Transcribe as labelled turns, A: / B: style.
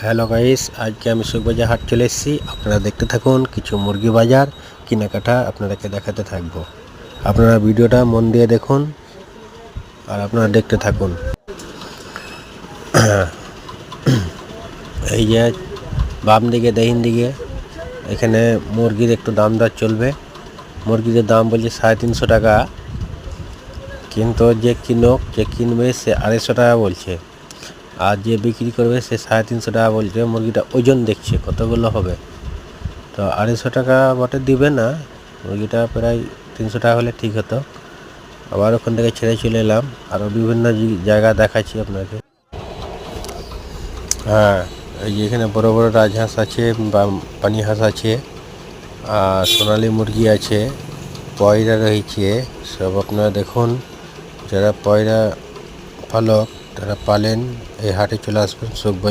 A: Hello guys, আজকে আমি সুখবাজার হাট চলে এসেছি। আপনারা দেখতে থাকুন, কিছু মুরগি বাজার কেনাকাটা আপনাদেরকে দেখাতে থাকবো। আপনারা ভিডিওটা মন দিয়ে দেখুন আর আপনারা দেখতে থাকুন। এই যে বাম দিকে দাহিন দিকে এখানে মুরগির একটু দাম দর চলবে। মুরগির দাম বলছে 350 টাকা, কিন্তু যে কিনবে সে 250 টাকা বলছে, আর যে বিক্রি করবে সে 350 টাকা বলছে। মুরগিটা ওজন দেখছে কতগুলো হবে, তো 250 টাকা বটে দিবে না, মুরগিটা প্রায় 300 টাকা হলে ঠিক হতো। আবার ওখান থেকে ছেড়ে চলে এলাম, আরও বিভিন্ন জায়গা দেখাচ্ছি আপনাকে। হ্যাঁ, এই যে এখানে বড় বড় রাজহাঁস আছে বা পানি হাঁস আছে, আর সোনালি মুরগি আছে, পয়রা রয়েছে সব। আপনারা দেখুন, যারা পয়রা পালক তারা পালেন এই হাটে চলে আসবেন সুখবাজার।